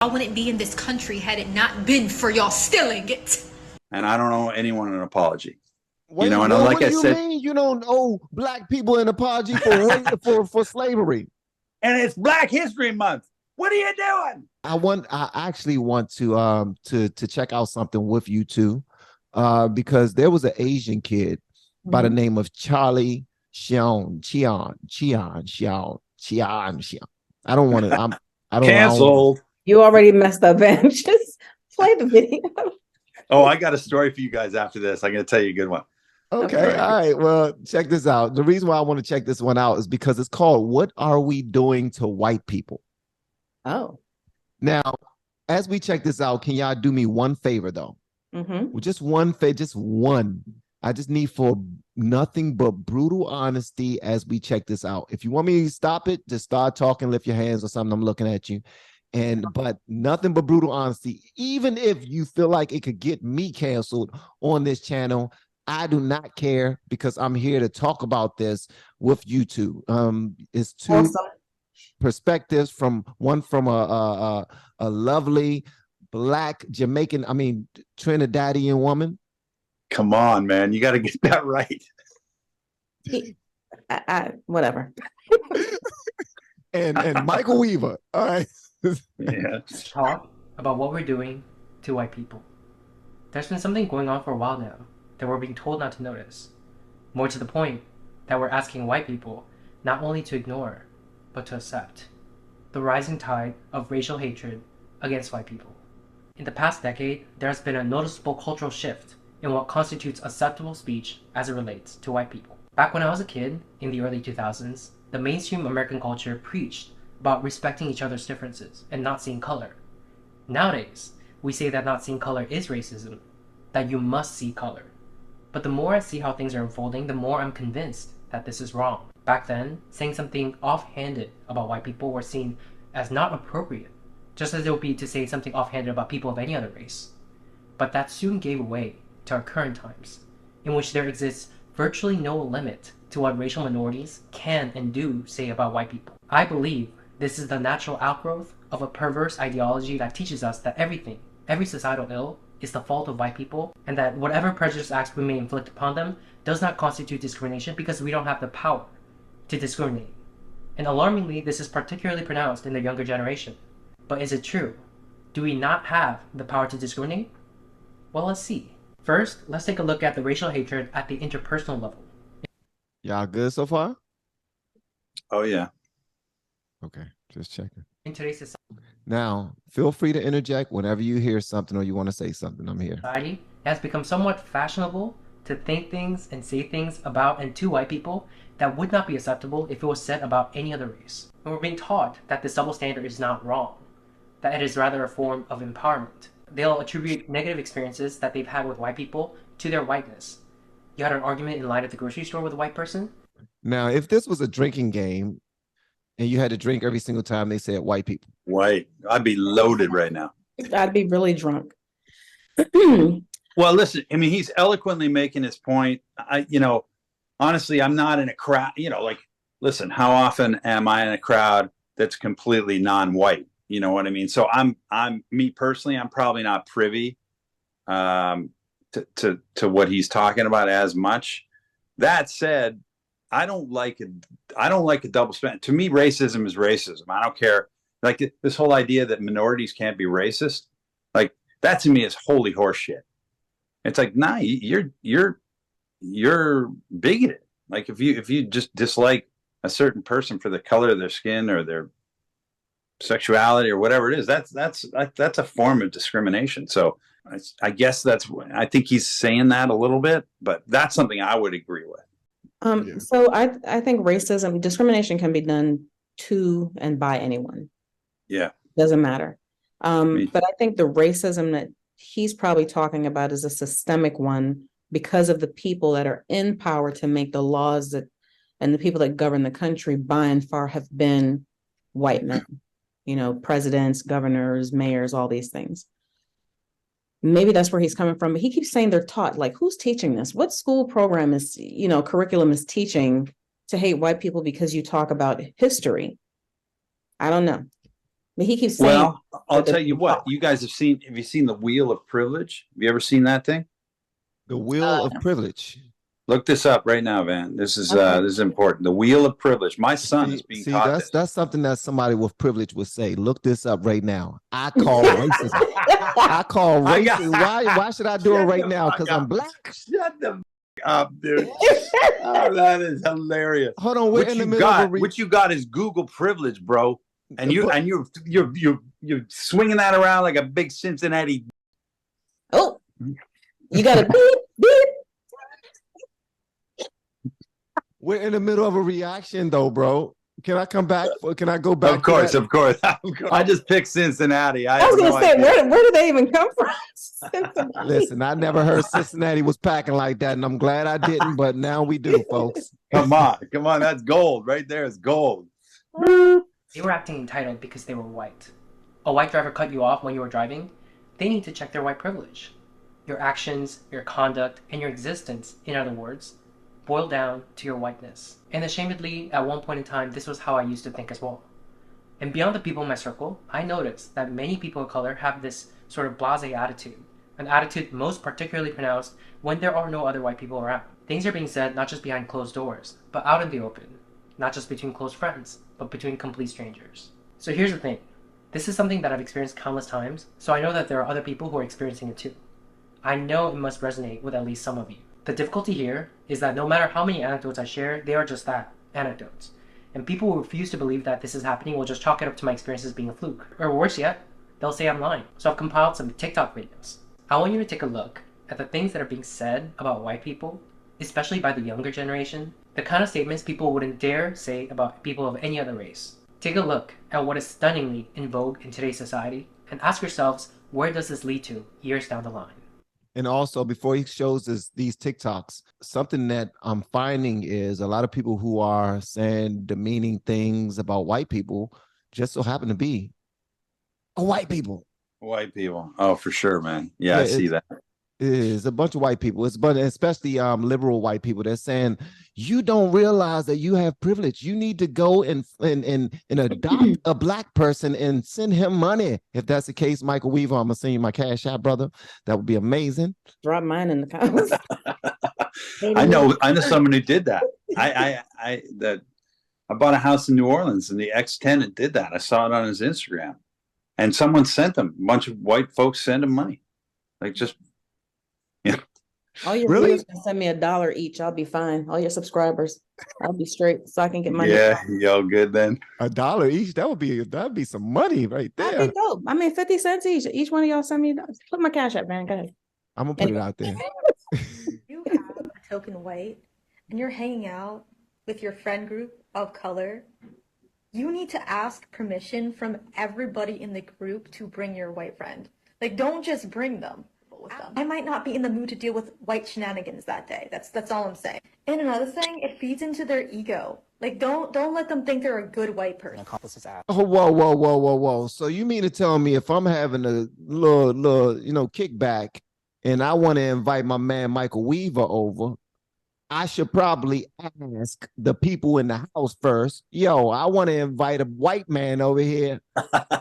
I wouldn't be in this country had it not been for y'all stealing it. And I don't owe anyone an apology. Wait, you know, and what like do I you said, mean you don't owe black people an apology for slavery? And it's Black History Month. What are you doing? I actually want to check out something with you too, because there was an Asian kid by the name of Charlie Cheon. I don't want to. I don't. Canceled. You already messed up, Van. Just play the video. Oh, I got a story for you guys after this. I'm going to tell you a good one. Okay. All right. Well, check this out. The reason why I want to check this one out is because it's called "What Are We Doing to White People?" Oh. Now, as we check this out, can y'all do me one favor though? Well, just one favor, just one. I just need for nothing but brutal honesty as we check this out. If you want me to stop it, just start talking, lift your hands or something. I'm looking at you. But nothing but brutal honesty. Even if you feel like it could get me canceled on this channel, I do not care because I'm here to talk about this with you two. It's two perspectives from a lovely Black Jamaican, Trinidadian woman. Come on, man. You got to get that right. Whatever. and Michael Weaver. All right. Yeah. Talk about what we're doing to white people. There's been something going on for a while now that we're being told not to notice. More to the point, that we're asking white people not only to ignore, but to accept. The rising tide of racial hatred against white people. In the past decade, there has been a noticeable cultural shift in what constitutes acceptable speech as it relates to white people. Back when I was a kid, in the early 2000s, the mainstream American culture preached about respecting each other's differences and not seeing color. Nowadays, we say that not seeing color is racism, that you must see color. But the more I see how things are unfolding, the more I'm convinced that this is wrong. Back then, saying something offhanded about white people were seen as not appropriate, just as it would be to say something offhanded about people of any other race. But that soon gave way to our current times, in which there exists virtually no limit to what racial minorities can and do say about white people. I believe this is the natural outgrowth of a perverse ideology that teaches us that every societal ill is the fault of white people, and that whatever prejudice acts we may inflict upon them does not constitute discrimination because we don't have the power to discriminate. And alarmingly, this is particularly pronounced in the younger generation. But is it true? Do we not have the power to discriminate? Well, let's see. First, let's take a look at the racial hatred at the interpersonal level. Y'all good so far? Oh, yeah. Okay, just checking. In today's society, now, feel free to interject whenever you hear something or you want to say something. I'm here. It has become somewhat fashionable to think things and say things about and to white people that would not be acceptable if it was said about any other race. And we're being taught that this double standard is not wrong, that it is rather a form of empowerment. They'll attribute negative experiences that they've had with white people to their whiteness. You had an argument in line at the grocery store with a white person? Now, if this was a drinking game and you had to drink every single time they said white people. White. I'd be loaded right now. I'd be really drunk. Well, listen, I mean, he's eloquently making his point. Honestly, I'm not in a crowd, listen, how often am I in a crowd that's completely non-white? You know what I mean? So me personally, I'm probably not privy to what he's talking about as much. That said, I don't like a double standard. To me, racism is racism. I don't care. Like this whole idea that minorities can't be racist, like that to me is holy horseshit. It's like, nah, you're bigoted. Like if you just dislike a certain person for the color of their skin or their sexuality or whatever it is, that's a form of discrimination. So I guess I think he's saying that a little bit, but that's something I would agree with. So I think discrimination can be done to and by anyone. Yeah. Doesn't matter. But I think the racism that he's probably talking about is a systemic one because of the people that are in power to make the laws and the people that govern the country by and far have been white men, presidents, governors, mayors, all these things. Maybe that's where he's coming from, but he keeps saying they're taught. Like, who's teaching this? What school program curriculum is teaching to hate white people because you talk about history? I don't know. But he keeps saying. Well, I'll tell you what. You guys have you seen the Wheel of Privilege? Have you ever seen that thing? The Wheel of Privilege. Look this up right now, Van. This is important. The Wheel of Privilege. My son is being taught this. That's something that somebody with privilege would say. Look this up right now. I call racism. I call racism. Why should I do it right now? Because I'm black. Shut the up, dude. Oh, that is hilarious. Hold on, we're in the middle of what you got is Google privilege, bro. And you're swinging that around like a big Cincinnati. Oh, you got a beep beep. We're in the middle of a reaction, though, bro. Can I come back? Can I go back? Of course. I just picked Cincinnati. I was going to say, where did they even come from? Listen, I never heard Cincinnati was packing like that, and I'm glad I didn't, but now we do, folks. Come on. That's gold. Right there is gold. They were acting entitled because they were white. A white driver cut you off when you were driving. They need to check their white privilege. Your actions, your conduct, and your existence, in other words, boil down to your whiteness. And ashamedly, at one point in time, this was how I used to think as well. And beyond the people in my circle, I noticed that many people of color have this sort of blasé attitude, an attitude most particularly pronounced when there are no other white people around. Things are being said not just behind closed doors, but out in the open, not just between close friends, but between complete strangers. So here's the thing. This is something that I've experienced countless times, so I know that there are other people who are experiencing it too. I know it must resonate with at least some of you. The difficulty here is that no matter how many anecdotes I share, they are just that, anecdotes. And people who refuse to believe that this is happening will just chalk it up to my experiences being a fluke. Or worse yet, they'll say I'm lying. So I've compiled some TikTok videos. I want you to take a look at the things that are being said about white people, especially by the younger generation, the kind of statements people wouldn't dare say about people of any other race. Take a look at what is stunningly in vogue in today's society and ask yourselves, where does this lead to years down the line? And also, before he shows us these TikToks, something that I'm finding is a lot of people who are saying demeaning things about white people just so happen to be white people. White people. Oh, for sure, man. Yeah, I see that. It is a bunch of white people. Especially liberal white people. They're saying, you don't realize that you have privilege. You need to go and adopt a black person and send him money. If that's the case, Michael Weaver, I'm gonna send you my cash out, brother. That would be amazing. Drop mine in the comments. I know someone who did that. I bought a house in New Orleans and the ex-tenant did that. I saw it on his Instagram. And someone sent him, a bunch of white folks sent him money. Like just all your viewers can send me $1 each. I'll be fine. All your subscribers, I'll be straight, so I can get money. Yeah, y'all good then. $1 each. That'd be some money right there. That'd be dope. I mean, 50 cents each. Each one of y'all send me. Put my cash up, man. Go ahead. I'm gonna put it out there. You have a token white, and you're hanging out with your friend group of color. You need to ask permission from everybody in the group to bring your white friend. Like, don't just bring them. With them. I might not be in the mood to deal with white shenanigans that day. That's all I'm saying. And another thing, it feeds into their ego. Like, don't let them think they're a good white person. Oh, whoa. So you mean to tell me if I'm having a little kickback and I want to invite my man Michael Weaver over, I should probably ask the people in the house first, yo, I want to invite a white man over here.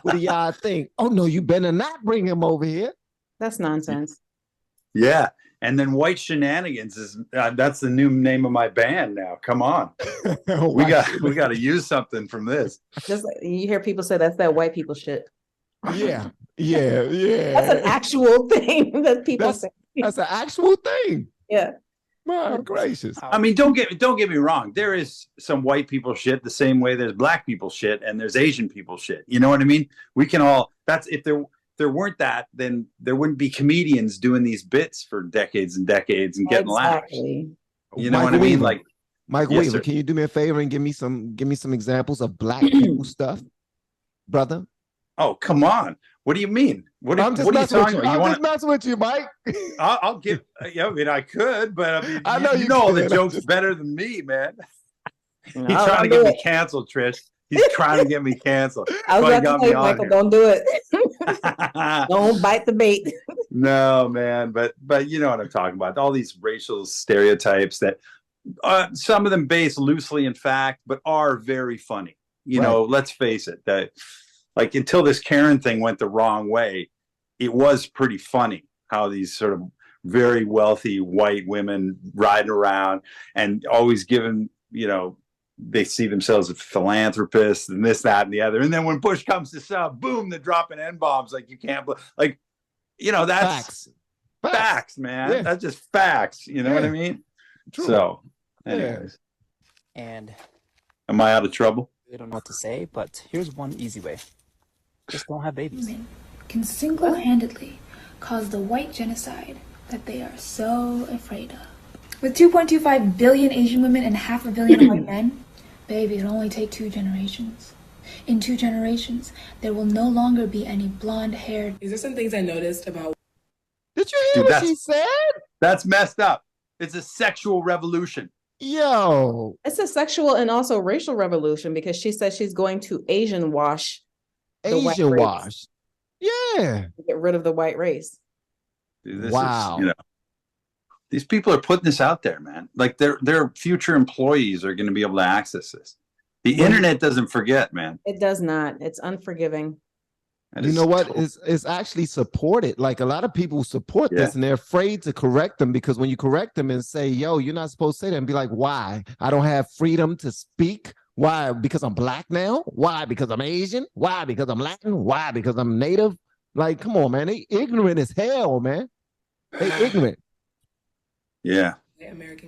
What do y'all think? Oh, no, you better not bring him over here. That's nonsense. Yeah. And then White Shenanigans is that's the new name of my band now. Come on. we got to use something from this. Just like you hear people say that's that white people shit. Yeah. That's an actual thing that people say. That's an actual thing. Yeah. My gracious. I mean, don't get me wrong. There is some white people shit the same way there's black people shit and there's Asian people shit. You know what I mean? We can all, that's if there weren't that, then there wouldn't be comedians doing these bits for decades and decades and getting laughs. You know what I mean? Like Mike Weaver, can you do me a favor and give me some examples of black people stuff, brother? Oh, come on. What do you mean? What are you talking about? I'm just messing with you, Mike. I'll give. Yeah, I mean, I could, but I mean, I know you know all the jokes better than me, man. He's trying to get me canceled, Trish. He's trying to get me canceled. I was about to say, Michael, don't do it. Don't bite the bait. No, man, but you know what I'm talking about. All these racial stereotypes that some of them based loosely in fact, but are very funny. You know, let's face it. That like until this Karen thing went the wrong way, it was pretty funny how these sort of very wealthy white women riding around and always giving, you know, they see themselves as philanthropists and this, that, and the other. And then when push comes to shove, boom, they're dropping N-bombs like you can't, like, you know, that's facts, man. Yeah. That's just facts. You know what I mean? True. So, anyways. And am I out of trouble? I don't know what to say, but here's one easy way. Just don't have babies. Women can single-handedly cause the white genocide that they are so afraid of. With 2.25 billion Asian women and 500 million white men, baby, it'll only take 2 generations. In 2 generations, there will no longer be any blonde-haired. These are some things I noticed about. Did you hear what she said? That's messed up. It's a sexual revolution. Yo. It's a sexual and also racial revolution because she says she's going to Asian wash. Asian wash. Yeah. Get rid of the white race. Dude, this is, you know, these people are putting this out there, man. Like their future employees are going to be able to access this. The internet doesn't forget, man. It does not. It's unforgiving. You know what? It's actually supported. Like a lot of people support this and they're afraid to correct them because when you correct them and say, yo, you're not supposed to say that, and be like, why? I don't have freedom to speak. Why? Because I'm black now? Why? Because I'm Asian? Why? Because I'm Latin? Why? Because I'm native? Like, come on, man. They ignorant as hell, man. They ignorant. Yeah.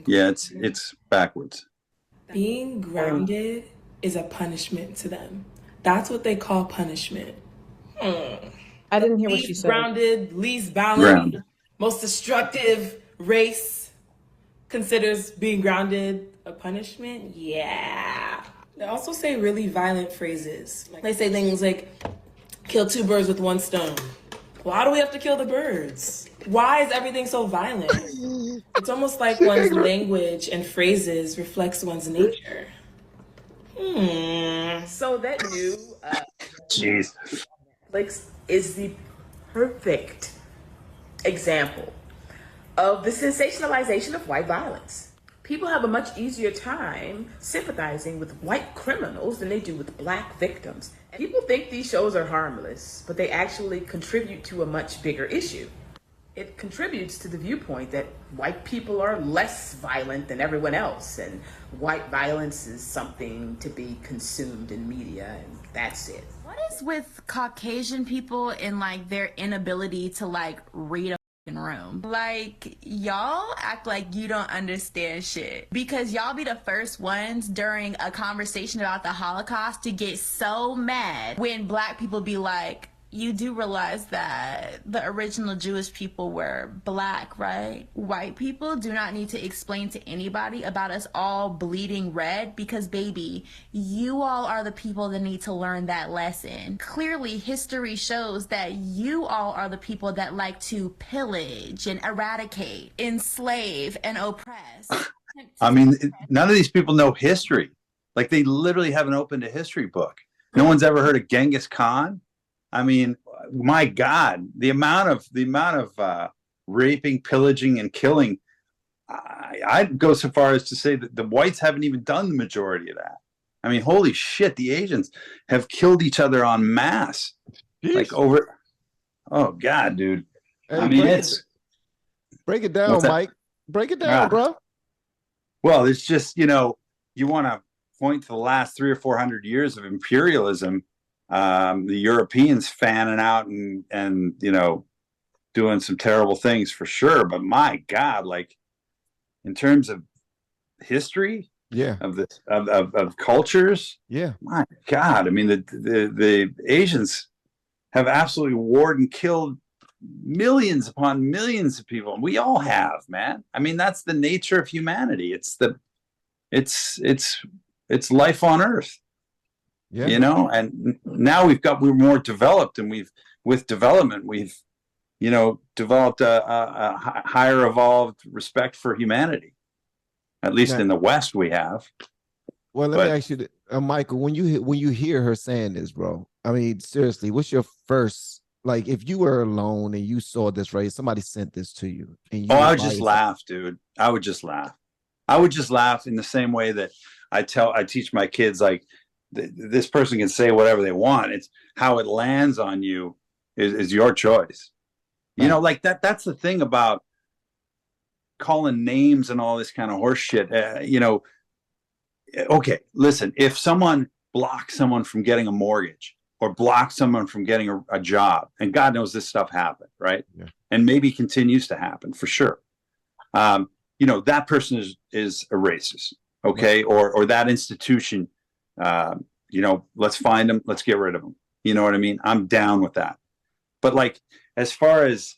Yeah, it's backwards. Being grounded is a punishment to them. That's what they call punishment. I didn't hear what she said. Grounded, least balanced, most destructive race considers being grounded a punishment. Yeah. They also say really violent phrases. They say things like, kill 2 birds with 1 stone. Why do we have to kill the birds? Why is everything so violent? It's almost like one's language and phrases reflects one's nature. So that new Jeez. Netflix is the perfect example of the sensationalization of white violence. People have a much easier time sympathizing with white criminals than they do with black victims. People think these shows are harmless, but they actually contribute to a much bigger issue. It contributes to the viewpoint that white people are less violent than everyone else, and white violence is something to be consumed in media, and that's it. What is with Caucasian people and like their inability to like read a room? Like, y'all act like you don't understand shit because y'all be the first ones during a conversation about the Holocaust to get so mad when black people be like, you do realize that the original Jewish people were black, right? White people do not need to explain to anybody about us all bleeding red because, baby, you all are the people that need to learn that lesson. Clearly, history shows that you all are the people that like to pillage and eradicate, enslave, and oppress. I mean, none of these people know history. Like, they literally haven't opened a history book. No one's ever heard of Genghis Khan. I mean, my God, the amount of raping, pillaging, and killing. I'd go so far as to say that the whites haven't even done the majority of that. I mean, holy shit, the Asians have killed each other en masse. Jeez. Like over. Oh God, dude. Hey, I mean, break it down, Mike. Break it down, bro. Well, it's just, you know, you want to point to the last 300 or 400 years of imperialism. The Europeans fanning out and you know, doing some terrible things for sure. But my God, like in terms of history, of this of cultures, my God, I mean the Asians have absolutely warred and killed millions upon millions of people. We all have, man. I mean, that's the nature of humanity. It's life on Earth. Yeah. You know, and now we're more developed, and with development, we've, you know, developed a higher evolved respect for humanity. At least in the West, we have. Well, let me ask you, Michael, when you hear her saying this, bro, I mean, seriously, what's your first, like, if you were alone and you saw this, right? Somebody sent this to you. And you I would just laugh, dude. I would just laugh. I would just laugh in the same way that I teach my kids, like, this person can say whatever they want. It's how it lands on you is your choice. You know, like that's the thing about calling names and all this kind of horse shit. You know, okay, listen, if someone blocks someone from getting a mortgage or blocks someone from getting a job, and God knows this stuff happened, right? Yeah. And maybe continues to happen for sure. You know, that person is a racist, okay? Or that institution, you know, let's find them, let's get rid of them. You know what I mean? I'm down with that. But like, as far as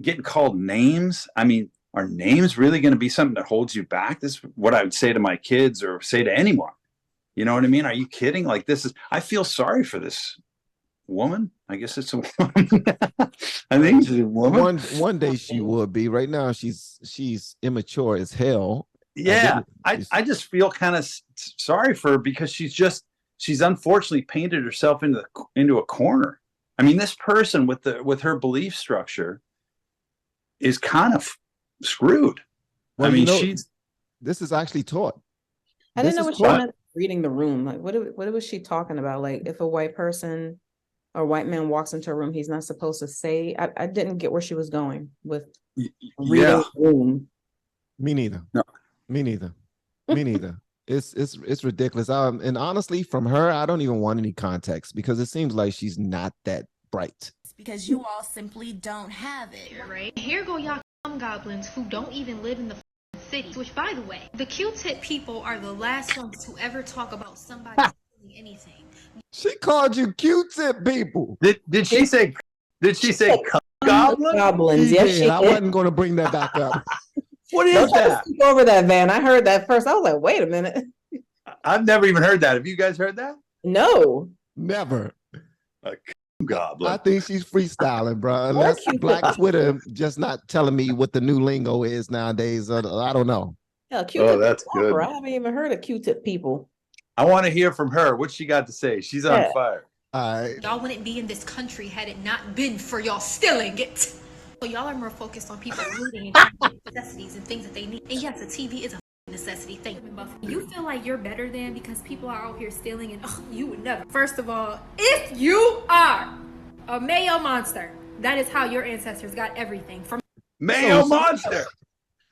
getting called names, I mean, are names really going to be something that holds you back? This is what I would say to my kids or say to anyone. You know what I mean? Are you kidding? Like, this is, I feel sorry for this woman. I guess it's a woman. I think she's a woman. One day she would be. Right now she's immature as hell. Yeah, I just feel kind of sorry for her because she's unfortunately painted herself into a corner. I mean, this person with her belief structure is kind of screwed. Well, I mean, this is actually taught. I didn't know what she meant reading the room. Like, what was she talking about? Like, if a white person or white man walks into a room, he's not supposed to say. I didn't get where she was going with reading the room. Me neither. No. Me neither. Me neither. It's ridiculous. And honestly, from her, I don't even want any context because it seems like she's not that bright. Because you all simply don't have it. Right? Here go y'all goblins who don't even live in the city. Which, by the way, the Q-tip people are the last ones to ever talk about somebody stealing anything. She called you Q-tip people. Did she say goblins? Yes, she I wasn't going to bring that back up. What is that? Over that, Van. I heard that first. I was like, wait a minute. I've never even heard that. Have you guys heard that? No. Never. A goblin. I think she's freestyling, bro. Unless Black Twitter just not telling me what the new lingo is nowadays. I don't know. Hell, oh, that's good. I haven't even heard of Q-tip people. I want to hear from her. What's she got to say? She's on fire. Y'all wouldn't be in this country had it not been for y'all stealing it. So y'all are more focused on people needing necessities and things that they need. And yes, a TV is a necessity thing. You feel like you're better than because people are out here stealing and you would never. First of all, if you are a Mayo monster, that is how your ancestors got everything from Mayo monster.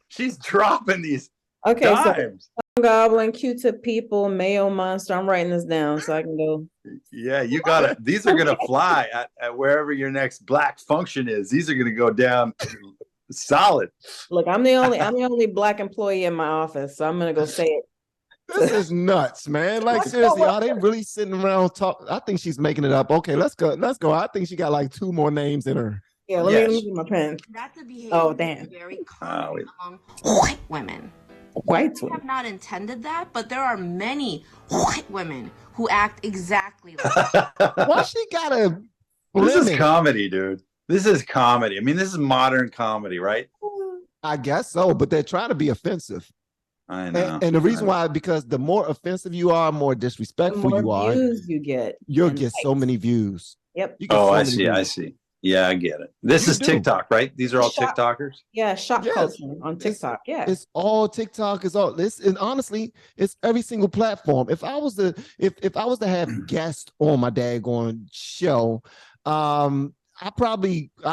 She's dropping these dimes. So goblin, Q-tip people, Mayo monster. I'm writing this down so I can go. Yeah, you got it. These are gonna fly at wherever your next Black function is. These are gonna go down solid. Look, I'm the only Black employee in my office, so I'm gonna go say it. This is nuts, man. Like, seriously, are they really sitting around talk? I think she's making it up. Okay, let's go. I think she got like 2 more names in her. Yeah, let me get my pen. That's a behavior damn. Very common among white women. White women have not intended that, but there are many white women who act exactly like that. Why she gotta? This is comedy, dude. This is comedy. I mean, this is modern comedy, right? I guess so, but they're trying to be offensive. I know. And the reason why, because the more offensive you are, more disrespectful the you more are, views you get. You'll get so many views. Yep. I see. Yeah, I get it. This is TikTok, right? These are all TikTokers. Yeah, shop culture on TikTok. It's all TikTok. It's all this, and honestly, it's every single platform. If I was to have guests on my daggone show, I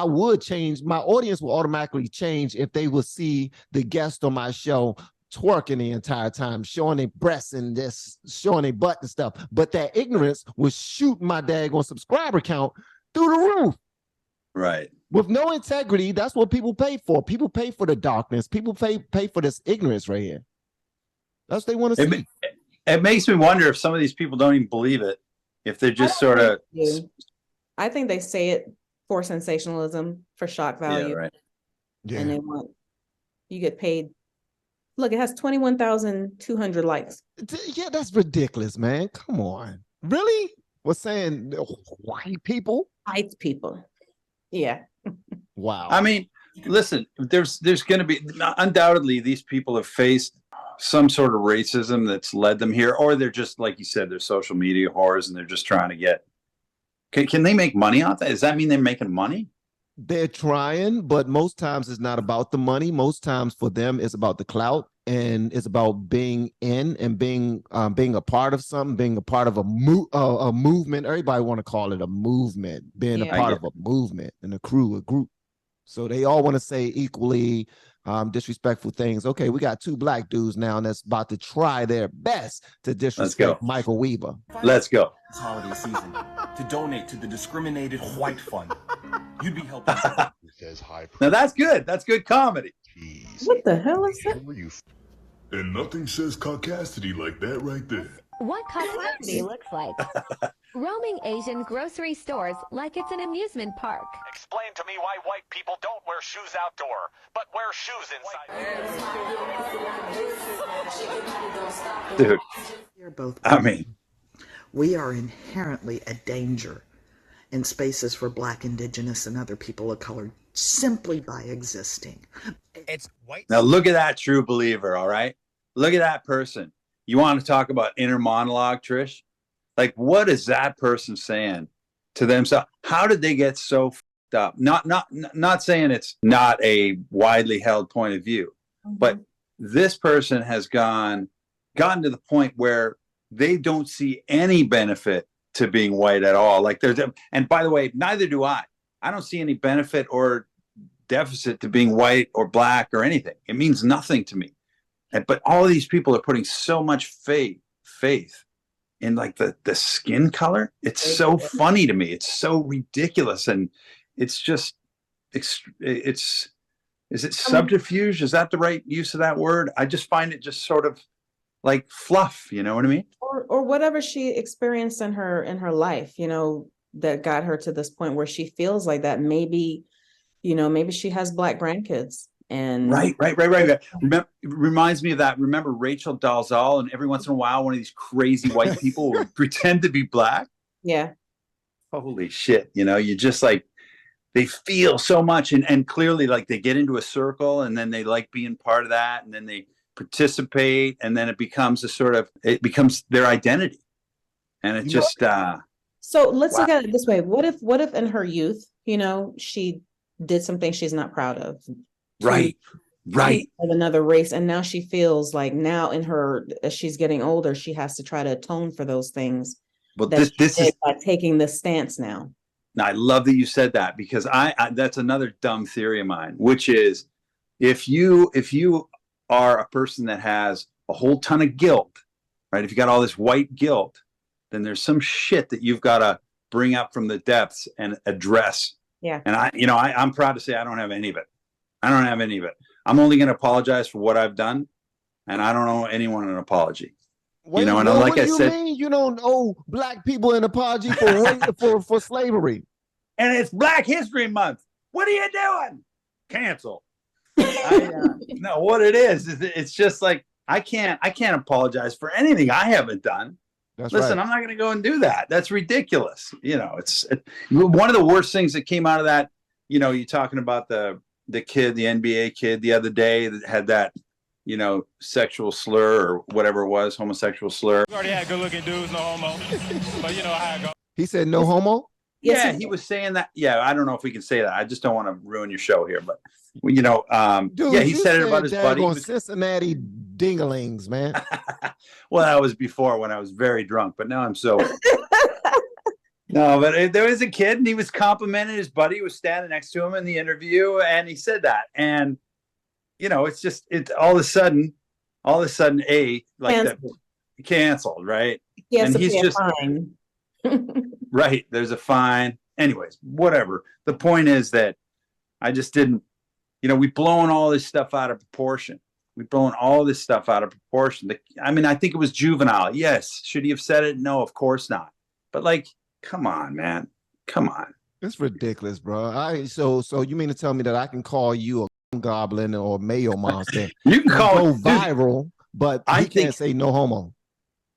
would change. My audience will automatically change if they will see the guest on my show twerking the entire time, showing their breasts and this, showing their butt and stuff. But that ignorance was shooting my daggone subscriber count through the roof. Right. With no integrity, that's what people pay for. People pay for the darkness. People pay for this ignorance right here. That's what they want to see. It makes me wonder if some of these people don't even believe it. If they're just sort of. I think they say it for sensationalism, for shock value. Yeah, right. Yeah. And you get paid. Look, it has 21,200 likes. Yeah, that's ridiculous, man. Come on. Really? We're saying white people? White people. Yeah. Wow. I mean, listen, there's going to be, undoubtedly, these people have faced some sort of racism that's led them here, or they're just, like you said, they're social media whores and they're just trying to get, can they make money off that? Does that mean they're making money? They're trying, but most times it's not about the money. Most times for them, it's about the clout. and it's about being in and being a part of something, being a part of a movement. Everybody want to call it a movement, being a part of a movement and a crew, a group. So they all want to say equally disrespectful things. Okay, we got 2 black dudes now that's about to try their best to disrespect Michael Weaver. Let's go. This holiday season to donate to the Discriminated White Fund. You'd be helping. Now that's good. That's good comedy. Jeez. What the hell is that? And nothing says caucasity like that right there. What caucasity looks like. Roaming Asian grocery stores like it's an amusement park. Explain to me why white people don't wear shoes outdoor, but wear shoes inside. Dude, We're both. I mean, we are inherently a danger in spaces for Black, Indigenous, and other people of color simply by existing. It's white. Now look at that true believer, all right? Look at that person. You want to talk about inner monologue, Trish? Like, what is that person saying to themselves? How did they get so f***ed up? Not saying it's not a widely held point of view, but this person has gotten to the point where they don't see any benefit to being white at all. Like and by the way, neither do I. I don't see any benefit or deficit to being white or black or anything. It means nothing to me. But all these people are putting so much faith in like the skin color. It's so funny to me. It's so ridiculous. And it's just, is it subterfuge? Is that the right use of that word? I just find it just sort of like fluff, you know what I mean? Or whatever she experienced in her life, you know, that got her to this point where she feels like that. Maybe, you know, maybe she has Black grandkids. And right. Reminds me of that. Remember Rachel Dolezal? And every once in a while, one of these crazy white people will pretend to be black. Yeah. Holy shit. You know, you just like, they feel so much. And clearly like they get into a circle and then they like being part of that. And then they participate. And then it becomes it becomes their identity. And it just, so let's look at it this way. What if in her youth, you know, she did something she's not proud of? Right. Of another race. And now she feels like now as she's getting older, she has to try to atone for those things. Well, this is by taking this stance now. Now, I love that you said that because I that's another dumb theory of mine, which is if you are a person that has a whole ton of guilt, right? If you got all this white guilt, then there's some shit that you've got to bring up from the depths and address. Yeah. And I'm proud to say I don't have any of it. I'm only going to apologize for what I've done, and I don't owe anyone an apology. Wait, and like I said, mean? You don't owe Black people an apology for slavery. And it's Black History Month. What are you doing? Cancel. No, what it is it's just like I can't apologize for anything I haven't done. Listen, I'm not going to go and do that. That's ridiculous. You know, it's one of the worst things that came out of that. You know, you're talking about the kid, the NBA kid the other day that had that, you know, sexual slur or whatever it was, homosexual slur. We already had good looking dudes, no homo. But you know how it goes. He said no homo? Yeah, he was saying that. Yeah, I don't know if we can say that. I just don't want to ruin your show here, but you know, dude, yeah, he said it about his buddy. Cincinnati dingalings, man. Well, that was before when I was very drunk, but now I'm sober. No, but there was a kid and he was complimenting his buddy who was standing next to him in the interview, and he said that. And you know, it's all of a sudden, canceled, right? Yes, and he's just fine. Right. There's a fine. Anyways, whatever. The point is that I just didn't, you know, we've blown all this stuff out of proportion. I mean, I think it was juvenile. Yes. Should he have said it? No, of course not. But like, come on, man. Come on. It's ridiculous, bro. So you mean to tell me that I can call you a goblin or Mayo monster? You can call it viral, but I can't say no homo.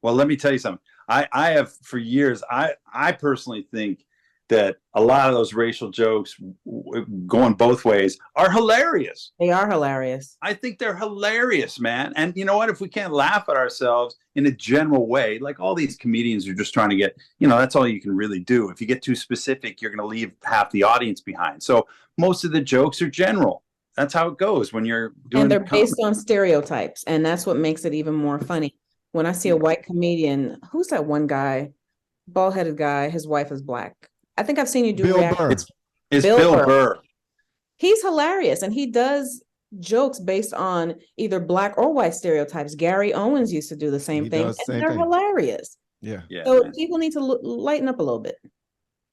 Well, let me tell you something. I have for years. I personally think that a lot of those racial jokes going both ways are hilarious. They are hilarious. I think they're hilarious, man. And you know what? If we can't laugh at ourselves in a general way, like all these comedians are just trying to get, you know, that's all you can really do. If you get too specific, you're going to leave half the audience behind. So most of the jokes are general. that's how it goes when you're doing. And they're based comedy. on stereotypes, and that's what makes it even more funny. When I see a white comedian, who's that one guy, bald-headed guy, his wife is black. I think I've seen you do Bill reaction. Burr. It's Bill Burr. He's hilarious, and he does jokes based on either black or white stereotypes. Gary Owens used to do the same thing, and they're hilarious. Yeah. So people need to lighten up a little bit.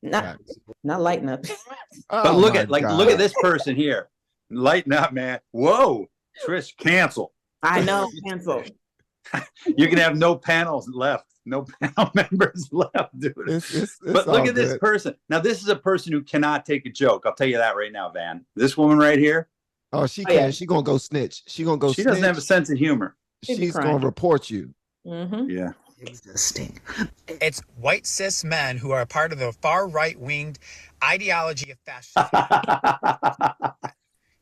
Not lighten up. But look at this person here. Lighten up, man. Whoa, Trish, cancel. I know, cancel. You can have no panels left, no panel members left, dude. But look at this person. Now, this is a person who cannot take a joke. I'll tell you that right now, Van. This woman right here. Oh, she can. Yeah. She gonna go snitch. She gonna go. She doesn't have a sense of humor. She's gonna report you. Yeah. Existing. It's white cis men who are a part of the far right-winged ideology of fascism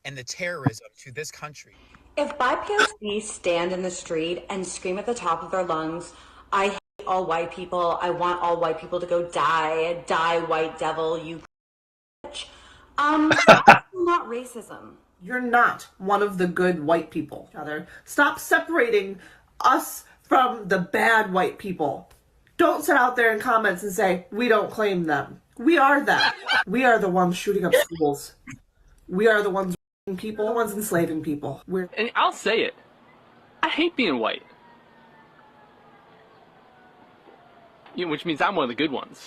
and the terrorism to this country. If BIPOC stand in the street and scream at the top of their lungs, I hate all white people, I want all white people to go die, die white devil, you bitch. That's not racism. You're not one of the good white people. Stop separating us from the bad white people. Don't sit out there in comments and say, we don't claim them. We are them. We are the ones shooting up schools. We are the ones people, the ones enslaving people. And I'll say it. I hate being white. Which means I'm one of the good ones.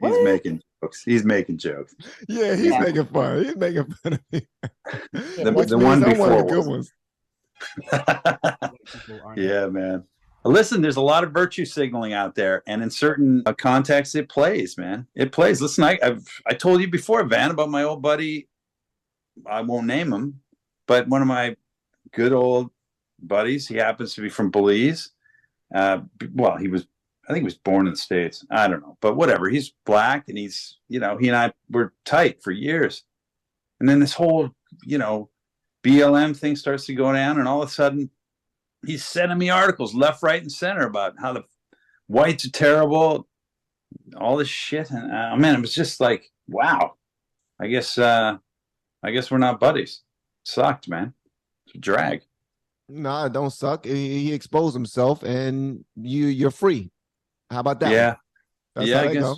He's making jokes. He's making jokes. Yeah, he's making fun. He's making fun of me. The one before good ones. Yeah, man. Listen, there's a lot of virtue signaling out there, and in certain contexts, it plays, man. It plays. Listen, I told you before, Van, about my old buddy. I won't name him, but one of my good old buddies. He happens to be from Belize. Well, I think he was born in the States. I don't know, but whatever. He's black, and he's, he and I were tight for years, and then this whole, BLM thing starts to go down, and all of a sudden he's sending me articles left, right, and center about how the whites are terrible, all this shit. And man, it was just like, wow, I guess we're not buddies. Sucked, man. It's a drag. Nah, it don't suck. He exposed himself, and you're free. How about that? Yeah. That's yeah, how I they guess. go.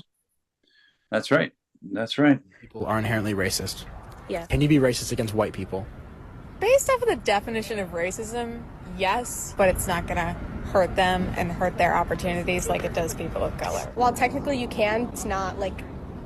That's right. That's right. People are inherently racist. Yeah. Can you be racist against white people? Based off of the definition of racism, yes, but it's not gonna hurt them and hurt their opportunities like it does people of color. While technically you can, it's not like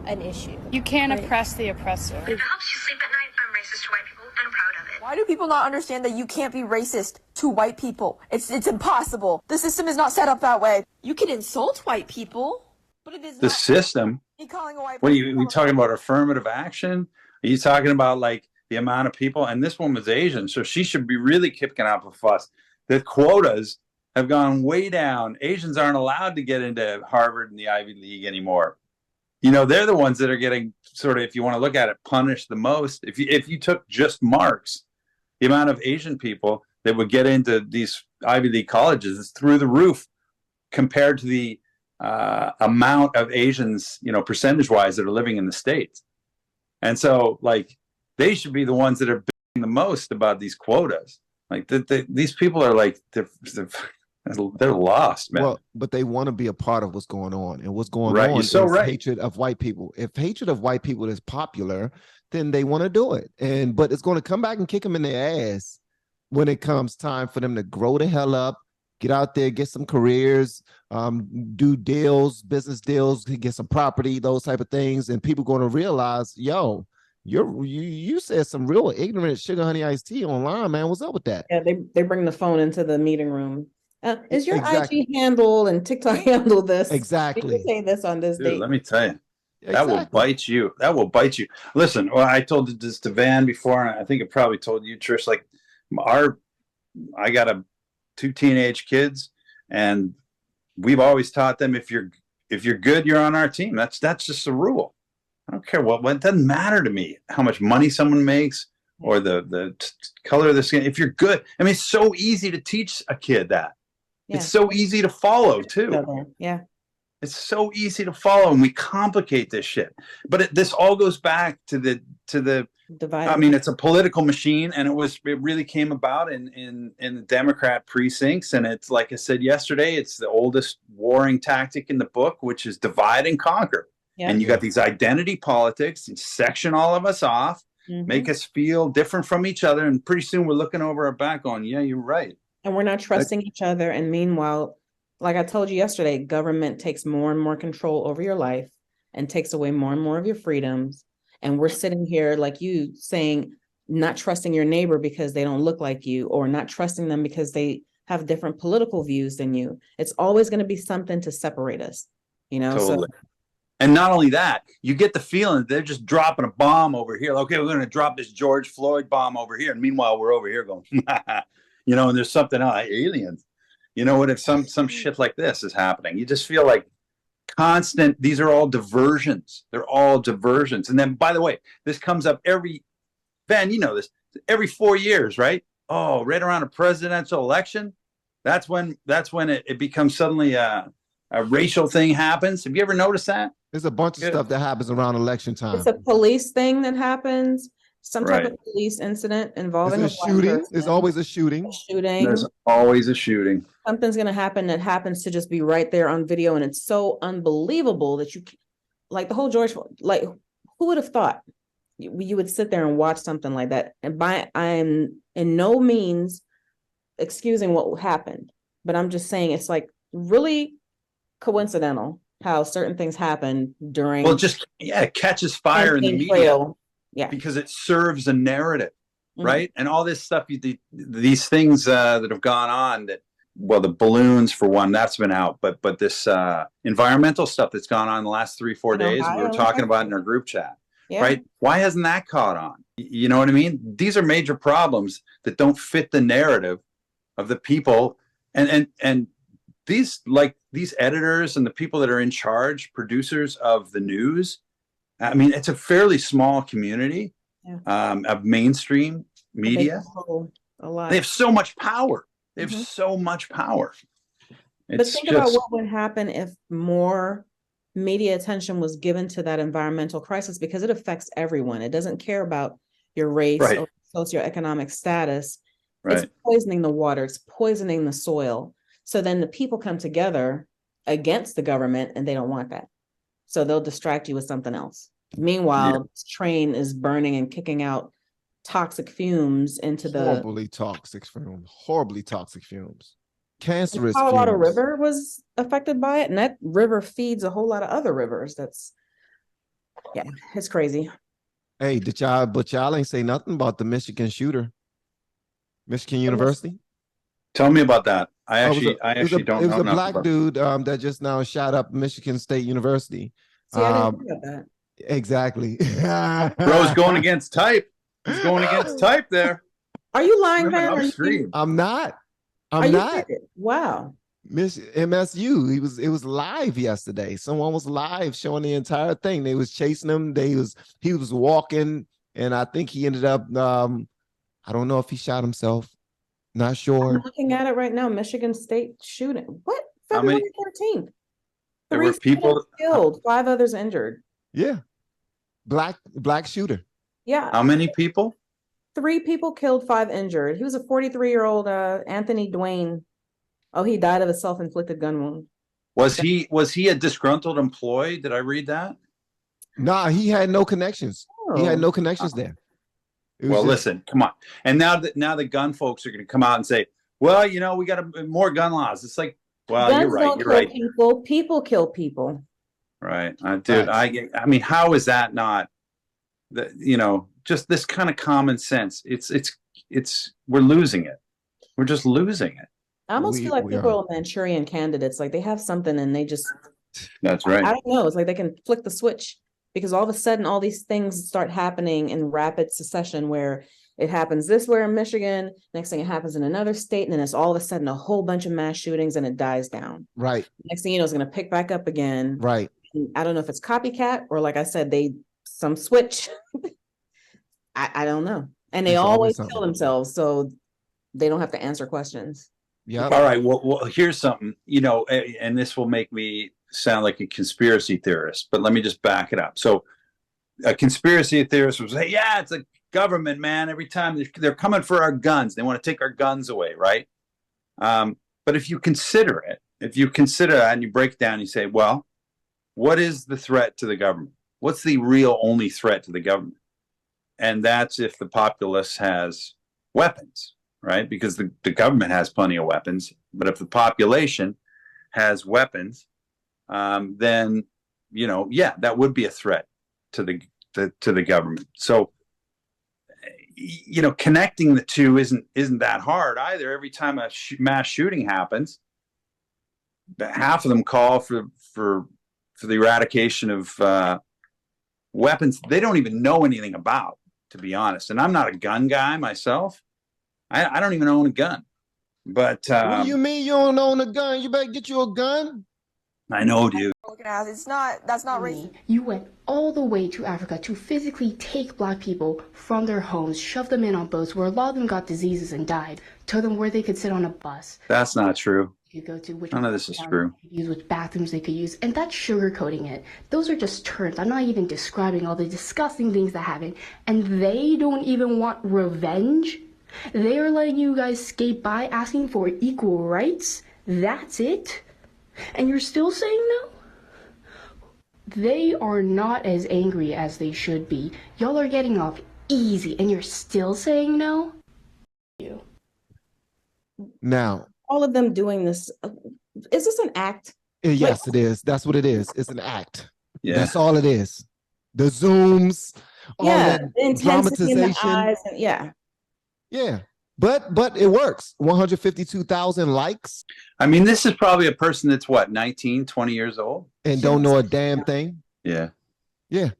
an issue. You can't oppress the oppressor. It helps you sleep at night. I'm racist to white people, and I'm proud of it. Why do people not understand that you can't be racist to white people? It's impossible. The system is not set up that way. You can insult white people, but it is The not. system. What are you talking about? Affirmative action? Are you talking about like the amount of people? And this woman's Asian, so she should be really kicking up a fuss. The quotas have gone way down. Asians aren't allowed to get into Harvard and the Ivy League anymore. They're the ones that are getting sort of, if you want to look at it, punished the most. If you took just marks, the amount of Asian people that would get into these Ivy League colleges is through the roof compared to the amount of Asians, percentage-wise, that are living in the States. And so, like, they should be the ones that are bitching the most about these quotas. Like, these people are like, they're lost, man. Well, but they want to be a part of what's going on, and what's going Right, on you're so is right. hatred of white people. If hatred of white people is popular, then they want to do it, but it's going to come back and kick them in their ass when it comes time for them to grow the hell up, get out there, get some careers, do deals, business deals, get some property, those type of things, and people going to realize, yo, you said some real ignorant sugar honey iced tea online, man. What's up with that? Yeah, they bring the phone into the meeting room. Is your Exactly. IG handle and TikTok handle this? Exactly. You can say this on this Dude, date. let me tell you, that will bite you. That will bite you. Listen, well, I told this to Van before, and I think it probably told you, Trish. Like, I got 2 teenage kids, and we've always taught them if you're good, you're on our team. That's just the rule. I don't care what. It doesn't matter to me how much money someone makes or the color of their skin. If you're good, I mean, it's so easy to teach a kid that. Yeah. It's so easy to follow too. Yeah. It's so easy to follow, and we complicate this shit. But this all goes back to the divided. I mean, it's a political machine, and it really came about in the Democrat precincts. And it's, like I said yesterday, it's the oldest warring tactic in the book, which is divide and conquer. Yep. And you got these identity politics, and section all of us off, make us feel different from each other, and pretty soon we're looking over our back going, yeah, you're right. And we're not trusting each other. And meanwhile, like I told you yesterday, government takes more and more control over your life and takes away more and more of your freedoms. And we're sitting here, like you saying, not trusting your neighbor because they don't look like you, or not trusting them because they have different political views than you. It's always going to be something to separate us, you know? Totally. So, and not only that, you get the feeling that they're just dropping a bomb over here. Okay, we're going to drop this George Floyd bomb over here. And meanwhile, we're over here going, you know, and there's something else, aliens. You know what? If some shit like this is happening, you just feel like constant, these are all diversions. They're all diversions. And then, by the way, this comes up Van, you know this, every 4 years, right? Oh, right around a presidential election. That's when it becomes suddenly a racial thing happens. Have you ever noticed that? There's a bunch of stuff that happens around election time. it's a police thing that happens. Some type of police incident involving There's a shooting. There's always a shooting. There's always a shooting. Something's going to happen that happens to just be right there on video. And it's so unbelievable that like the whole George, like who would have thought you would sit there and watch something like that? And I'm in no means excusing what happened, but I'm just saying it's like really coincidental how certain things happen during. Well, it catches fire in the media. Trail. Yeah, because it serves a narrative, right? And all this stuff, these things that have gone on, that, well, the balloons for one, that's been out, but this environmental stuff that's gone on the last 3-4 days, we were talking about in our group chat, right? Why hasn't that caught on? You know what I mean? These are major problems that don't fit the narrative of the people, and these editors and the people that are in charge, producers of the news. I mean, it's a fairly small community of mainstream media. They have so much power. They have so much power. But think about what would happen if more media attention was given to that environmental crisis, because it affects everyone. It doesn't care about your race or socioeconomic status. It's poisoning the water. It's poisoning the soil. So then the people come together against the government, and they don't want that. So they'll distract you with something else. Meanwhile, this train is burning and kicking out toxic fumes into horribly toxic fumes, cancerous. The Colorado fumes. River was affected by it, and that river feeds a whole lot of other rivers. It's crazy. Hey, but y'all ain't say nothing about the Michigan shooter, Michigan University. Tell me about that. I actually don't know. It was a black dude that just now shot up Michigan State University. See, I didn't know about that. Exactly. Bro's going against type. He's going against type there. Are you lying, man? I'm not. Wow. MSU. It was live yesterday. Someone was live showing the entire thing. They was chasing him. He was walking, and I think he ended up. I don't know if he shot himself. Not sure. I'm looking at it right now. Michigan State shooting. What? February 13th. There were people killed, 5 others injured. Yeah. Black shooter. Yeah. How many people? 3 people killed, 5 injured. He was a 43-year-old Anthony Dwayne. Oh, he died of a self-inflicted gun wound. Was he a disgruntled employee? Did I read that? Nah, he had no connections. He had no connections there. Well, listen, come on. And now the gun folks are going to come out and say, well, you know, we got more gun laws. It's like, well, Guns you're right. Don't You're kill right. People. People kill people. Right. Dude, I mean, how is that not, just this kind of common sense? We're losing it. We're just losing it. I almost feel like people are Manchurian candidates. Like they have something and they just. That's right. I don't know. It's like they can flick the switch, because all of a sudden all these things start happening in rapid succession, where it happens this way in Michigan, next thing it happens in another state, and then it's all of a sudden a whole bunch of mass shootings and it dies down. Right. Next thing you know, it's going to pick back up again. Right. And I don't know if it's copycat or, like I said, some switch. I don't know. And they always kill themselves, so they don't have to answer questions. Yeah. All right. Well, here's something, and this will make me sound like a conspiracy theorist, but let me just back it up. So a conspiracy theorist would say, yeah, government, man, every time they're coming for our guns. They want to take our guns away, right? But if you consider it, and you break it down, you say, well, what is the threat to the government? What's the real only threat to the government? And that's if the populace has weapons, right? Because the government has plenty of weapons. But if the population has weapons, then, that would be a threat to the government. So, connecting the two isn't that hard either. Every time a mass shooting happens, half of them call for the eradication of weapons they don't even know anything about, to be honest. And I'm not a gun guy myself. I don't even own a gun. But what do you mean you don't own a gun? You better get you a gun. I know, dude. That's not racist. You went all the way to Africa to physically take black people from their homes, shove them in on boats where a lot of them got diseases and died, tell them where they could sit on a bus. That's not true. You go to which none of this is true. Use which bathrooms they could use, and that's sugarcoating it. Those are just terms. I'm not even describing all the disgusting things that happen, and they don't even want revenge. They are letting you guys skate by, asking for equal rights. That's it. And you're still saying no? They are not as angry as they should be. Y'all are getting off easy, and you're still saying no? Now, all of them doing this, is this an act? Yes, it is. That's what it is. It's an act. Yeah. That's all it is. The Zooms, all that the intensity in the eyes, and yeah. But it works. 152,000 likes. I mean, this is probably a person that's what, 19, 20 years old? And don't know a damn thing. Yeah. Yeah.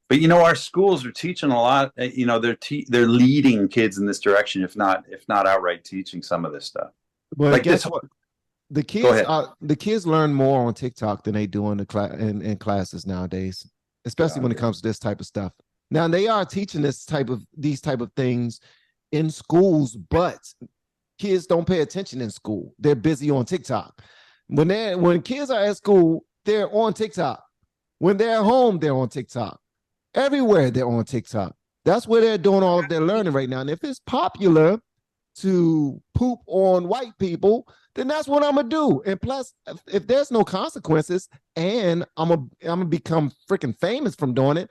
But our schools are teaching a lot. They're leading kids in this direction, if not outright teaching some of this stuff. But like guess this. what? The kids learn more on TikTok than they do in in classes nowadays, especially when it comes to this type of stuff. Now they are teaching these type of things in schools, but kids don't pay attention in school. They're busy on TikTok. When kids are at school, they're on TikTok. When they're at home, they're on TikTok. Everywhere they're on TikTok. That's where they're doing all of their learning right now. And if it's popular to poop on white people, then that's what I'm gonna do. And plus, if there's no consequences and I'm gonna become freaking famous from doing it,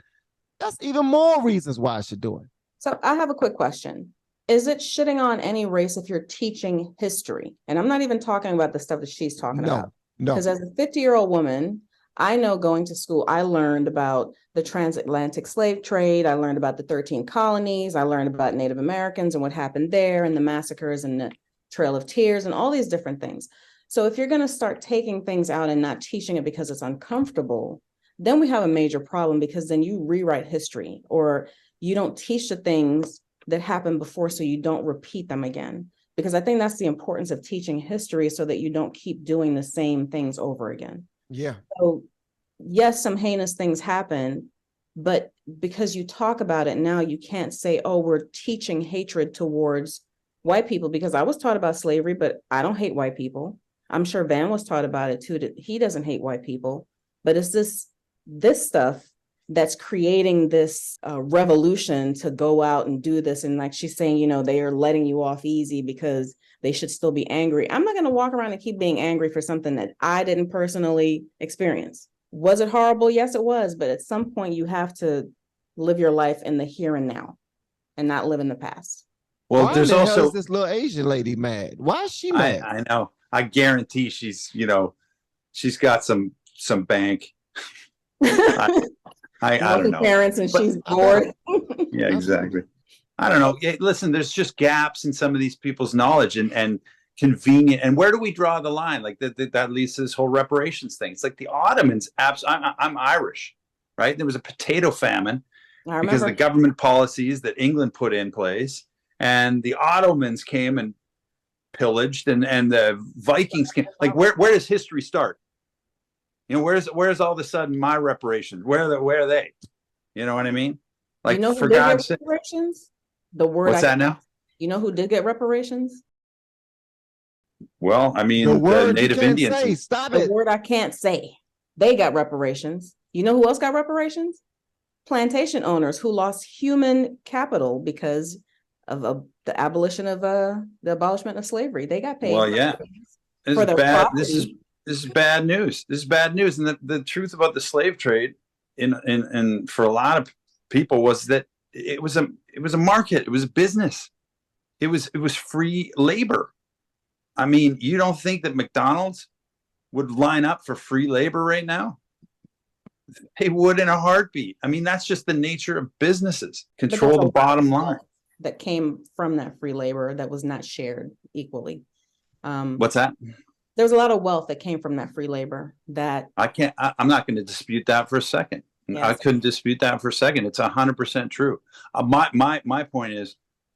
that's even more reasons why I should do it. So I have a quick question. Is it shitting on any race if you're teaching history? And I'm not even talking about the stuff that she's talking about. No. Because as a 50-year-old woman, I know going to school, I learned about the transatlantic slave trade. I learned about the 13 colonies. I learned about Native Americans and what happened there and the massacres and the Trail of Tears and all these different things. So if you're going to start taking things out and not teaching it because it's uncomfortable, then we have a major problem, because then you rewrite history, or you don't teach the things that happened before so you don't repeat them again. Because I think that's the importance of teaching history, so that you don't keep doing the same things over again. Yeah. So yes, some heinous things happen, but because you talk about it now, you can't say, oh, we're teaching hatred towards white people, because I was taught about slavery, but I don't hate white people. I'm sure Van was taught about it too, that he doesn't hate white people. But it's this stuff that's creating this revolution to go out and do this. And like she's saying, they are letting you off easy because they should still be angry. I'm not going to walk around and keep being angry for something that I didn't personally experience. Was it horrible? Yes, it was. But at some point you have to live your life in the here and now and not live in the past. Well, Why there's the hell also is this little Asian lady mad. Why is she mad? I know. I guarantee she's got some bank. I don't know. Parents and she's bored. Yeah, exactly. I don't know. Listen, there's just gaps in some of these people's knowledge and convenient. And where do we draw the line? Like that leads to this whole reparations thing. It's like the Ottomans. I'm Irish, right? There was a potato famine because of the government policies that England put in place, and the Ottomans came and pillaged, and the Vikings came. Like where does history start? Where's all of a sudden my reparations? Where are they? You know what I mean? Like, for God's sake. Reparations? The word. What's that now? You know who did get reparations? Well, I mean, the Native Indians. Say, stop the it. word I can't say. They got reparations. You know who else got reparations? plantation owners who lost human capital because of the abolition of the abolishment of slavery. They got paid. Well, yeah, this is bad. This is bad news. This is bad news. And the truth about the slave trade in for a lot of people was that it was a market. It was a business. It was free labor. I mean, you don't think that McDonald's would line up for free labor right now? They would in a heartbeat. I mean, that's just the nature of businesses. Control the bottom line. That came from that free labor that was not shared equally. What's that? There was a lot of wealth that came from that free labor that I'm not going to dispute that for a second. Yes. I couldn't dispute that for a second. It's 100% true. My point is,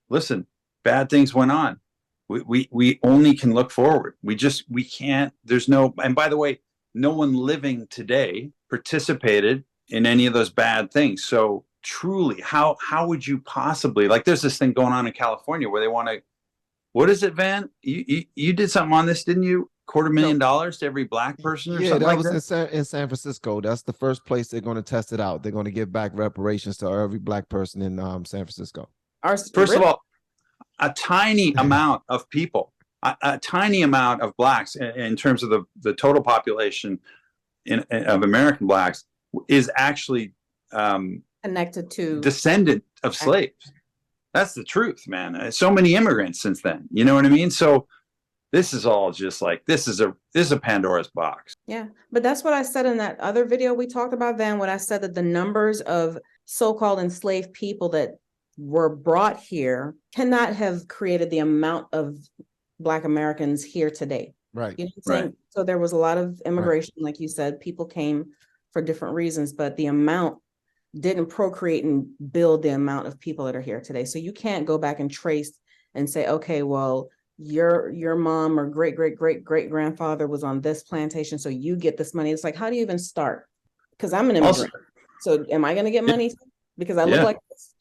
listen, bad things went on. We only can look forward. We can't, and by the way, no one living today participated in any of those bad things. So truly, how would you possibly, like, there's this thing going on in California where they want to, what is it, Van? You did something on this, didn't you? $250,000 to every black person or something like that? Was in San Francisco. That's the first place they're going to test it out. They're going to give back reparations to every black person in San Francisco. First of all, a tiny amount of people, a tiny amount of blacks in terms of the total population of American blacks is actually connected to descendant of slaves. That's the truth, man. So many immigrants since then. You know what I mean? So this is all just like, this is a Pandora's box. Yeah, but that's what I said in that other video we talked about then, when I said that the numbers of so-called enslaved people that were brought here cannot have created the amount of Black Americans here today. Right. You know what I'm saying? Right. So there was a lot of immigration, right. Like you said, people came for different reasons, but the amount didn't procreate and build the amount of people that are here today. So you can't go back and trace and say, okay, well, your mom or great grandfather was on this plantation, so you get this money. It's like, how do you even start? Because I'm an immigrant. So am I going to get money because I look like this?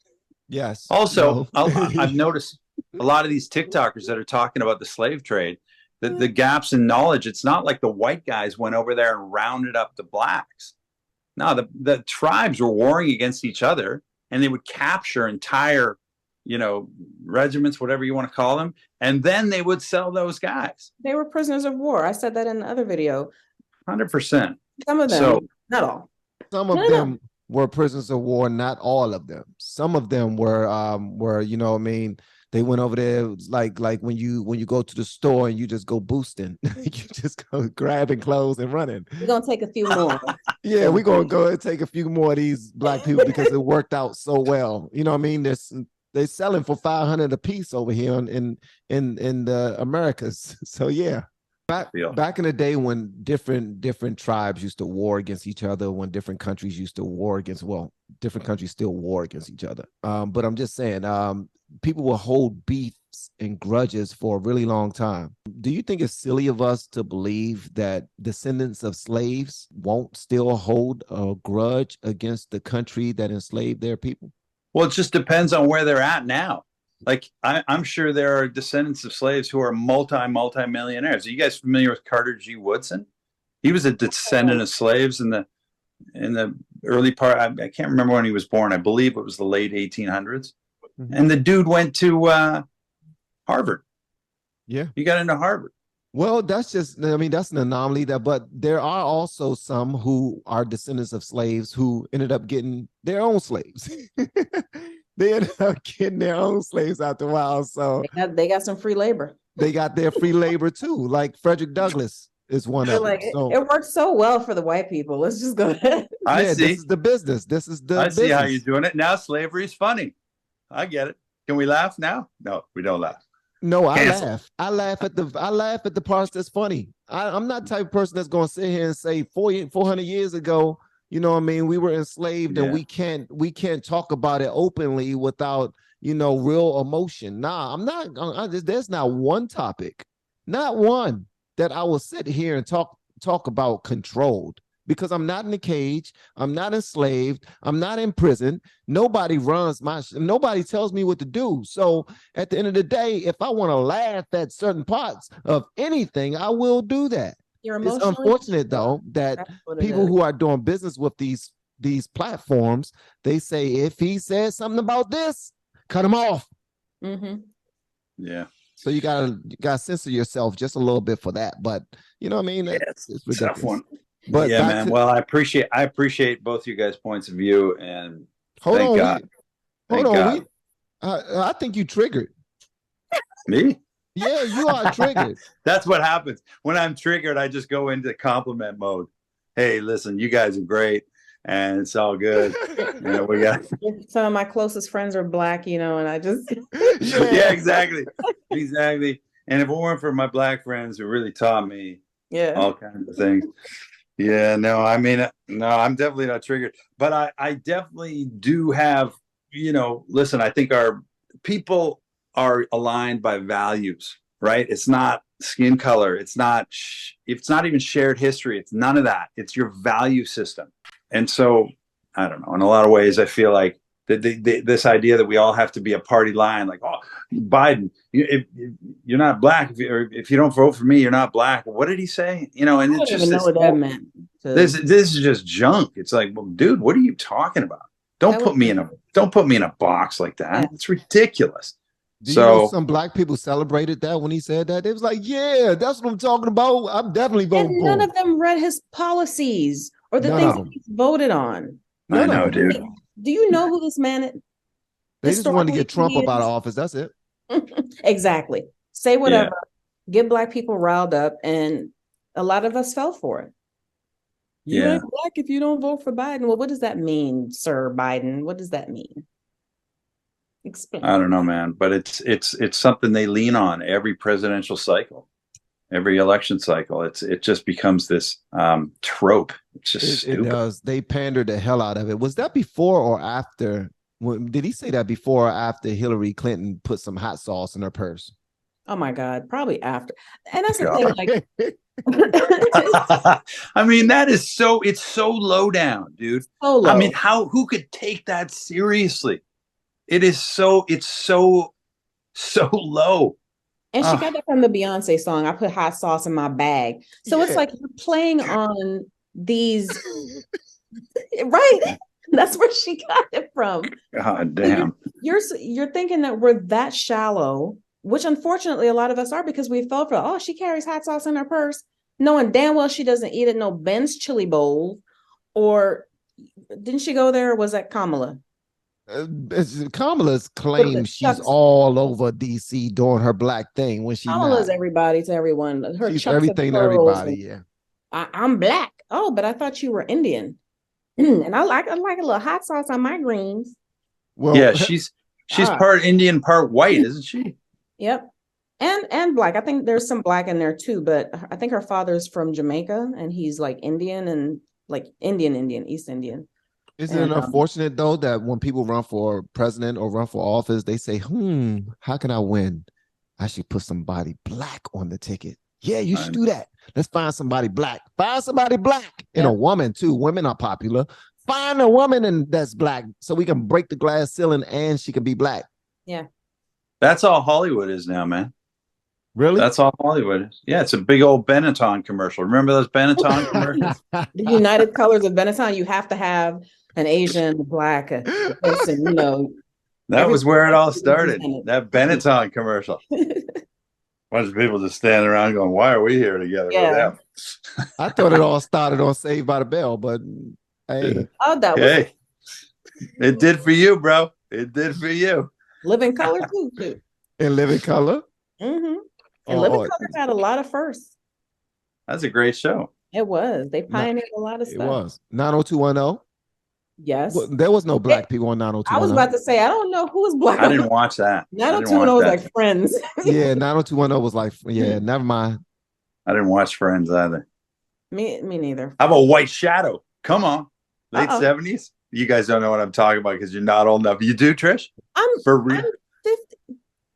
Yes. Also, I've noticed a lot of these TikTokers that are talking about the slave trade, the gaps in knowledge. It's not like the white guys went over there and rounded up the blacks. No, the tribes were warring against each other, and they would capture entire, regiments, whatever you want to call them, and then they would sell those guys. They were prisoners of war. I said that in the other video. 100%. Some of them, not all. Some of them were prisoners of war, not all of them. Some of them were they went over there like when you go to the store and you just go boosting. You just go grabbing clothes and running. We're gonna take a few more. Yeah, we're gonna go and take a few more of these black people because it worked out so well. You know what I mean? They're selling for $500 a piece over here in the Americas. So yeah. Back in the day when different tribes used to war against each other, when different countries used to war against, different countries still war against each other. But I'm just saying, people will hold beefs and grudges for a really long time. Do you think it's silly of us to believe that descendants of slaves won't still hold a grudge against the country that enslaved their people? Well, it just depends on where they're at now. Like, I'm sure there are descendants of slaves who are multi-millionaires. Are you guys familiar with Carter G. Woodson? He was a descendant of slaves in the early part. I can't remember when he was born. I believe it was the late 1800s. Mm-hmm. And the dude went to Harvard. Yeah. He got into Harvard. Well, that's an anomaly but there are also some who are descendants of slaves who ended up getting their own slaves. They ended up getting their own slaves after a while. So they got some free labor. They got their free labor too. Like Frederick Douglass is one of them. So, it worked so well for the white people. Let's just go ahead. I see. This is the business. I see how you're doing it. Now slavery is funny. I get it. Can we laugh now? No, we don't laugh. No, I laugh. I laugh at the parts that's funny. I'm not the type of person that's going to sit here and say 400 years ago, you know what I mean, we were enslaved and we can't talk about it openly without, real emotion. Nah, I'm not. There's not one topic, not one that I will sit here and talk about controlled. Because I'm not in a cage, I'm not enslaved, I'm not in prison. Nobody nobody tells me what to do. So at the end of the day, if I want to laugh at certain parts of anything, I will do that. It's unfortunate though that people who are doing business with these these platforms, they say if he says something about this, cut him off. Yeah. So you gotta censor yourself just a little bit for that. But you know what I mean? It's ridiculous. tough one. But yeah, man. Well, I appreciate both you guys' points of view, and thank God. Hold on. I think you triggered. Me? Yeah, you are triggered. That's what happens when I'm triggered. I just go into compliment mode. Hey, listen, you guys are great, and it's all good. We got some of my closest friends are Black, and I just yeah, exactly. And if it weren't for my Black friends who really taught me all kinds of things. Yeah, no, I mean, no, I'm definitely not triggered, but I definitely do have, listen, I think our people are aligned by values, right? It's not skin color. It's not even shared history. It's none of that. It's your value system. And so, I don't know, in a lot of ways, I feel like this idea that we all have to be a party line, like, oh, Biden, if you're not Black, if you don't vote for me, you're not Black. What did he say? And I it's don't just even know what that meant. This is just junk. It's like, well, dude, what are you talking about? Don't put me in a box like that. Yeah. It's ridiculous. Do you know some Black people celebrated that when he said that? It was like, yeah, that's what I'm talking about. I'm definitely voting for him. None of them read his policies or the things he's voted on. I know, dude. Do you know who this man is? They just wanted to get Trump up out of office. That's it. Exactly. Say whatever. Get Black people riled up, and a lot of us fell for it. You ain't Black if you don't vote for Biden. Well, what does that mean, Sir Biden? What does that mean? Explain. I don't know, man, but it's something they lean on every presidential cycle, every election cycle. It just becomes this trope. It's just stupid. It does. They pander the hell out of it. Was that before or after? Did he say that before or after Hillary Clinton put some hot sauce in her purse? Oh my God, probably after. And that's the thing, like I mean, it's so low down, dude. So low. I mean, who could take that seriously? It's so low. And she got that from the Beyonce song, I put hot sauce in my bag. So it's like you're playing on these, right? That's where she got it from. God damn. You're thinking that we're that shallow, which unfortunately a lot of us are, because we fell for, she carries hot sauce in her purse, knowing damn well she doesn't eat at no Ben's chili bowl. Or didn't she go there, or was that Kamala? Kamala's claim she's all over DC doing her Black thing when she's Kamala's everybody to everyone. She's everything to everybody. Yeah, I'm Black. Oh, but I thought you were Indian. And I like a little hot sauce on my greens. Well, yeah, she's part Indian, part white, isn't she? Yep, and Black. I think there's some Black in there too, but I think her father's from Jamaica and he's like Indian and like Indian, East Indian. Isn't it unfortunate though that when people run for president or run for office, they say, how can I win? I should put somebody Black on the ticket. Yeah, you should do that. Let's find somebody Black. Find somebody Black. And a woman too. Women are popular. Find a woman that's Black so we can break the glass ceiling and she can be Black. Yeah. That's all Hollywood is now, man. Really? That's all Hollywood is. Yeah, it's a big old Benetton commercial. Remember those Benetton commercials? The United Colors of Benetton, you have to have an Asian, Black, a person, That was where it all started. That Benetton commercial. Bunch of people just standing around going, why are we here together with them? I thought it all started on Saved by the Bell, but hey. It did for you, bro. It did for you. Living Color too. In Living Color? Mm-hmm. And Living Color had a lot of firsts. That's a great show. It was. They pioneered a lot of stuff. It was. 90210? Yes. Well, there was no Black people on 90210. I was about to say, I don't know who was Black. I didn't watch that. 90210 was like Friends. Yeah, 90210 was like, never mind. I didn't watch Friends either. Me neither. How about White Shadow? Come on. Late 70s? You guys don't know what I'm talking about because you're not old enough. You do, Trish? I'm 50.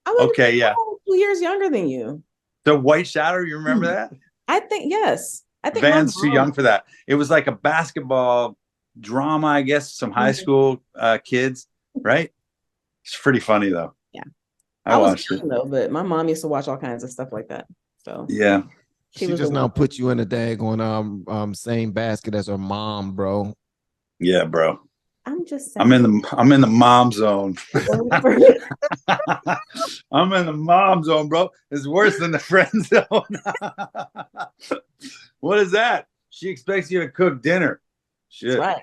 I'm 2 years younger than you. So White Shadow, you remember that? I think, yes. I think Van's too young for that. It was like a basketball drama, I guess, some high school kids, right? It's pretty funny though. Yeah. I watched it though, but my mom used to watch all kinds of stuff like that. So yeah. She just now put you in the daggone same basket as her mom, bro. Yeah, bro. I'm just saying. I'm in the mom zone. I'm in the mom zone, bro. It's worse than the friend zone. What is that? She expects you to cook dinner. Shit. That's right.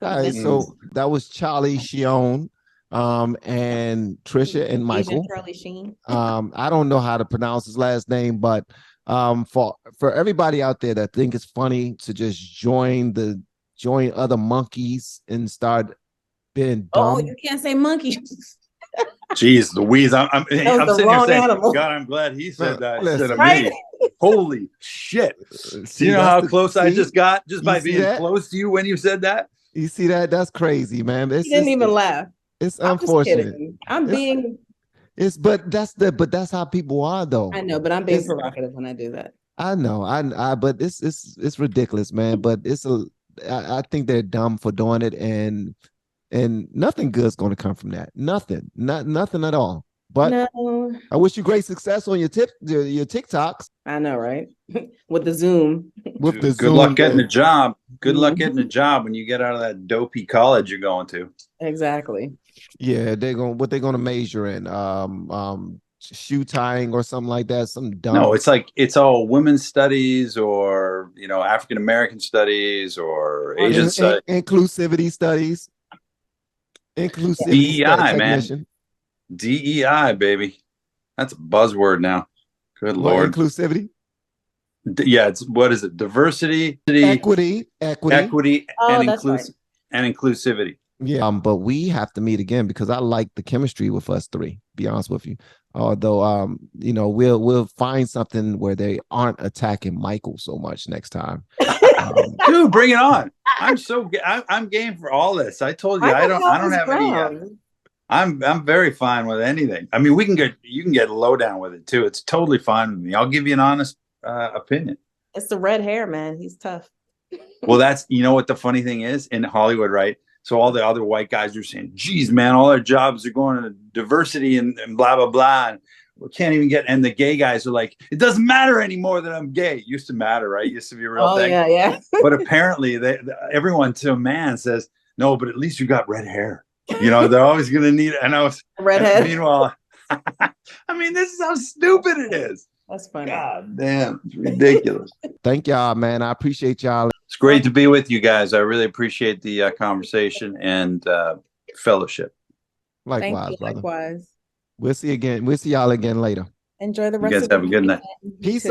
All right, so that was Charlie Cheon, and Tricia and Michael. Charlie Cheon. I don't know how to pronounce his last name, but for everybody out there that think it's funny to just join other monkeys and start being dumb. Oh, you can't say monkey. Jeez Louise, I'm sitting here saying, animal. God, I'm glad he said that Listen, instead of me. Holy shit. Do you know how close I just got just by being close to you when you said that? You see that? That's crazy, man. He didn't even laugh. It's unfortunate. But that's how people are, though. I know, but I'm being provocative when I do that. I know, but it's ridiculous, man. But I think they're dumb for doing it, and nothing good's going to come from that. Nothing at all. But no. I wish you great success on your TikToks. I know, right? With the Zoom. Good luck getting a job. Good luck getting a job when you get out of that dopey college you're going to. Exactly. Yeah, what they're gonna major in? Shoe tying or something like that. Some dumb. No, it's all women's studies or African American studies or Asian studies. Inclusivity studies. Inclusivity. DEI, man. DEI, baby. That's a buzzword now. Good Lord. Inclusivity. Yeah, what is it? Diversity, equity, and inclusivity. Yeah, but we have to meet again because I like the chemistry with us three. Be honest with you. Although, we'll find something where they aren't attacking Michael so much next time. Dude, bring it on! I'm game for all this. I told you I don't have any. I'm very fine with anything. I mean, you can get low down with it too. It's totally fine with me. I'll give you an honest opinion. It's the red hair, man. He's tough. Well, that's what the funny thing is in Hollywood, right? So all the other white guys are saying, geez, man, all our jobs are going to diversity and blah, blah, blah. And we can't even get, and the gay guys are like, it doesn't matter anymore that I'm gay. It used to matter, right? It used to be a real thing. Yeah. But apparently everyone to a man says, no, but at least you got red hair. They're always going to need it. And I was, redhead. Meanwhile, I mean, this is how stupid it is. That's funny. God damn, it's ridiculous. Thank y'all, man. I appreciate y'all. It's great to be with you guys. I really appreciate the conversation and fellowship. Likewise, brother. Likewise. We'll see y'all again later. Enjoy the rest you guys of the have a good night. Peace.